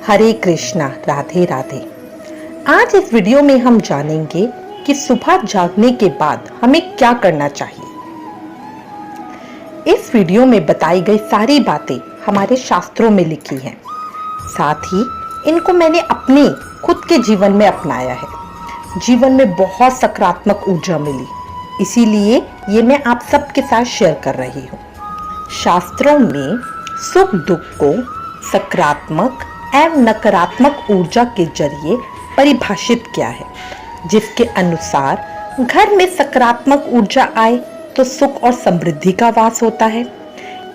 हरे कृष्णा, राधे राधे। आज इस वीडियो में हम जानेंगे कि सुबह जागने के बाद हमें क्या करना चाहिए। इस वीडियो में बताई गई सारी बातें हमारे शास्त्रों में लिखी हैं। साथ ही इनको मैंने अपने खुद के जीवन में अपनाया है। जीवन में बहुत सकारात्मक ऊर्जा मिली, इसीलिए ये मैं आप सबके साथ शेयर कर रही हूँ। शास्त्रों में सुख दुख को सकारात्मक एवं नकारात्मक ऊर्जा के जरिए परिभाषित किया है, जिसके अनुसार घर में सकारात्मक ऊर्जा आए तो सुख और समृद्धि का वास होता है।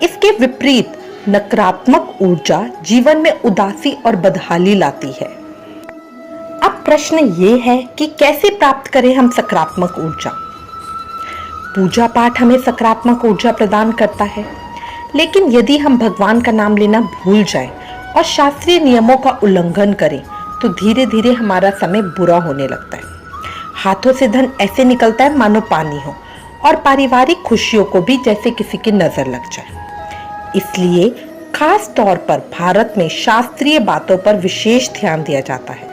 इसके विपरीत नकारात्मक ऊर्जा जीवन में उदासी और बदहाली लाती है। अब प्रश्न ये है कि कैसे प्राप्त करें हम सकारात्मक ऊर्जा। पूजा पाठ हमें सकारात्मक ऊर्जा प्रदान करता है, लेकिन यदि हम भगवान का नाम लेना भूल जाएं और शास्त्रीय नियमों का उल्लंघन करें तो धीरे धीरे हमारा समय बुरा होने लगता है। हाथों से धन ऐसे निकलता है मानो पानी हो, और पारिवारिक खुशियों को भी जैसे किसी की नजर लग जाए। इसलिए खास तौर पर भारत में शास्त्रीय बातों पर विशेष ध्यान दिया जाता है।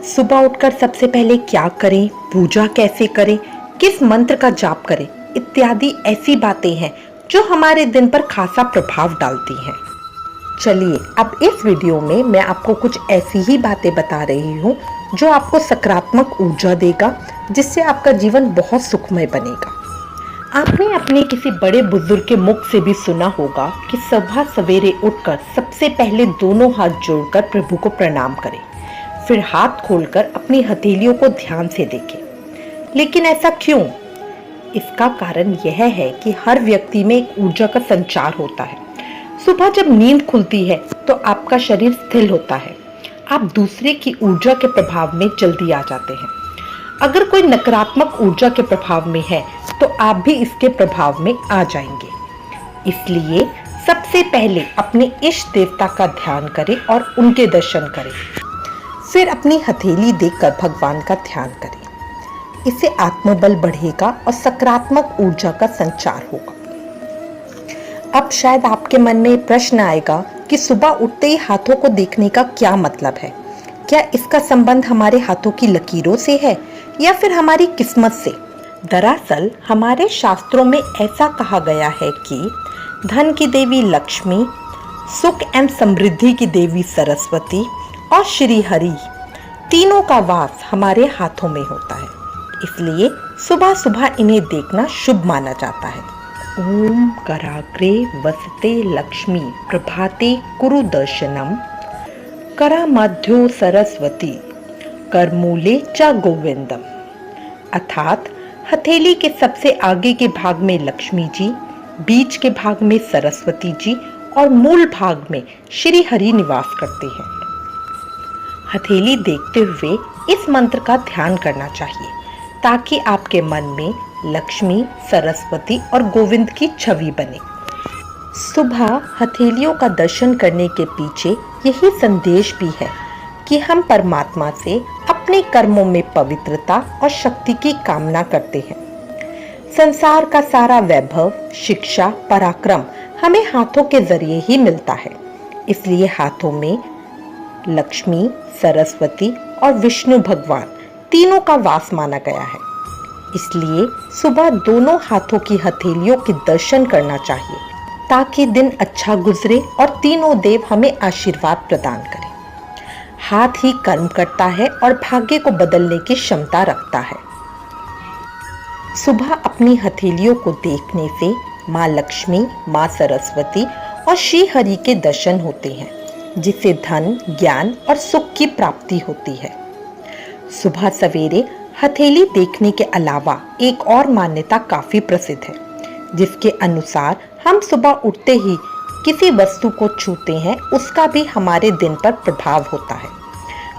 सुबह उठकर सबसे पहले क्या करें, पूजा कैसे करें, किस मंत्र का जाप करें, इत्यादि ऐसी बातें हैं जो हमारे दिन पर खासा प्रभाव डालती हैं। चलिए अब इस वीडियो में मैं आपको कुछ ऐसी ही बातें बता रही हूँ जो आपको सकारात्मक ऊर्जा देगा, जिससे आपका जीवन बहुत सुखमय बनेगा। आपने अपने किसी बड़े बुजुर्ग के मुख से भी सुना होगा कि सुबह सवेरे उठकर सबसे पहले दोनों हाथ जोड़कर प्रभु को प्रणाम करें, फिर हाथ खोलकर अपनी हथेलियों को ध्यान से देखें। लेकिन ऐसा क्यों? इसका कारण यह है कि हर व्यक्ति में एक ऊर्जा का संचार होता है। सुबह जब नींद खुलती है तो आपका शरीर स्थिर होता है, आप दूसरे की ऊर्जा के प्रभाव में जल्दी आ जाते हैं। अगर कोई नकारात्मक ऊर्जा के प्रभाव में है तो आप भी इसके प्रभाव में आ जाएंगे। इसलिए सबसे पहले अपने इष्ट देवता का ध्यान करें और उनके दर्शन करें। फिर अपनी हथेली देखकर भगवान का ध्यान करें। इससे आत्मबल बढ़ेगा और सकारात्मक ऊर्जा का संचार होगा। अब शायद आपके मन में प्रश्न आएगा कि सुबह उठते ही हाथों को देखने का क्या मतलब है। क्या इसका संबंध हमारे हाथों की लकीरों से है या फिर हमारी किस्मत से? दरअसल हमारे शास्त्रों में ऐसा कहा गया है कि धन की देवी लक्ष्मी, सुख एवं समृद्धि की देवी सरस्वती और श्री हरि तीनों का वास हमारे हाथों में होता है। इसलिए सुबह सुबह इन्हें देखना शुभ माना जाता है। ओम कराग्रे वसते लक्ष्मी प्रभाते कुरु दर्शनम करामध्यो सरस्वती करमूले च गोविंदम। अर्थात हथेली के सबसे आगे के भाग में लक्ष्मी जी, बीच के भाग में सरस्वती जी और मूल भाग में श्री हरि निवास करते हैं। हथेली देखते हुए इस मंत्र का ध्यान करना चाहिए ताकि आपके मन में लक्ष्मी, सरस्वती और गोविंद की छवि बने। सुबह हथेलियों का दर्शन करने के पीछे यही संदेश भी है कि हम परमात्मा से अपने कर्मों में पवित्रता और शक्ति की कामना करते हैं। संसार का सारा वैभव, शिक्षा, पराक्रम हमें हाथों के जरिए ही मिलता है। इसलिए हाथों में लक्ष्मी, सरस्वती और विष्णु भगवान तीनों का वास माना गया है। इसलिए सुबह दोनों हाथों की हथेलियों के दर्शन करना चाहिए ताकि दिन अच्छा गुजरे और तीनों देव हमें आशीर्वाद प्रदान करें। हाथ ही कर्म करता है और भाग्य को बदलने की क्षमता रखता है। सुबह अपनी हथेलियों को देखने से माँ लक्ष्मी, माँ सरस्वती और श्री हरि के दर्शन होते हैं, जिससे धन, ज्ञान और सुख की प्राप्ति होती है। सुबह सवेरे हथेली देखने के अलावा एक और मान्यता काफी प्रसिद्ध है, जिसके अनुसार हम सुबह उठते ही किसी वस्तु को छूते हैं, उसका भी हमारे दिन पर प्रभाव होता है।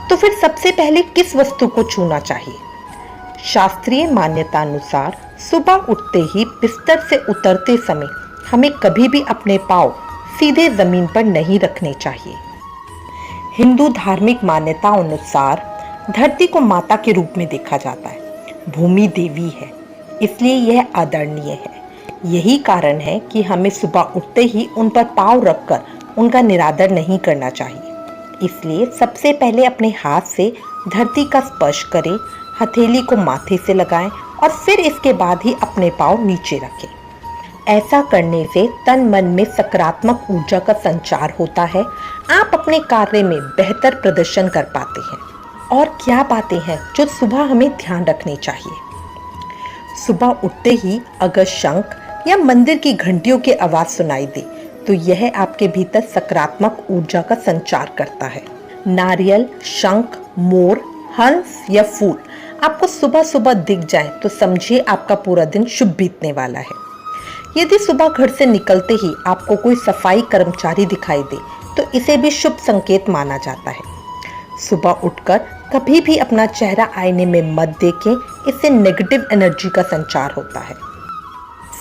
तो फिर सबसे पहले किस वस्तु को छूना चाहिए? शास्त्रीय मान्यता अनुसार सुबह उठते ही बिस्तर से उतरते समय हमें कभी भी अपने पाँव सीधे जमीन पर नहीं रखने चाहिए। हिंदू धार्मिक मान्यताओं अनुसार धरती को माता के रूप में देखा जाता है। भूमि देवी है, इसलिए यह आदरणीय है। यही कारण है कि हमें सुबह उठते ही उन पर पाँव रखकर उनका निरादर नहीं करना चाहिए। इसलिए सबसे पहले अपने हाथ से धरती का स्पर्श करें, हथेली को माथे से लगाएं और फिर इसके बाद ही अपने पाँव नीचे रखें। ऐसा करने से तन मन में सकारात्मक ऊर्जा का संचार होता है। आप अपने कार्य में बेहतर प्रदर्शन कर पाते हैं। और क्या बातें हैं जो सुबह हमें ध्यान रखनी चाहिए? सुबह उठते ही अगर शंख या मंदिर की घंटियों की आवाज़ सुनाई दे तो यह आपके भीतर सकारात्मक ऊर्जा का संचार करता है। नारियल, शंख, मोर, हंस या फूल आपको सुबह सुबह दिख जाए तो समझिए आपका पूरा दिन शुभ बीतने वाला है। यदि सुबह घर से निकलते ही आपको कोई सफाई कर्मचारी दिखाई दे तो इसे भी शुभ संकेत माना जाता है। सुबह उठकर कभी भी अपना चेहरा आईने में मत देखें, इससे नेगेटिव एनर्जी का संचार होता है।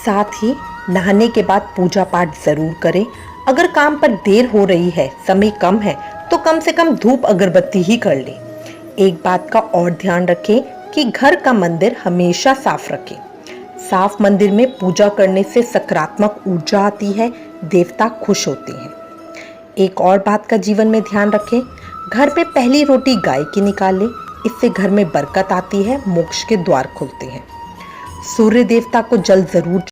साथ ही नहाने के बाद पूजा पाठ जरूर करें। अगर काम पर देर हो रही है, समय कम है, तो कम से कम धूप अगरबत्ती ही कर लें। एक बात का और ध्यान रखें कि घर का मंदिर हमेशा साफ रखें। साफ मंदिर में पूजा करने से सकारात्मक ऊर्जा आती है, देवता खुश होते हैं। एक और बात का जीवन में ध्यान रखें, घर में पहली रोटी गाय की निकालें, इससे घर में बरकत आती है, मोक्ष के द्वार खुलते हैं। सूर्य देवता को जल जरूर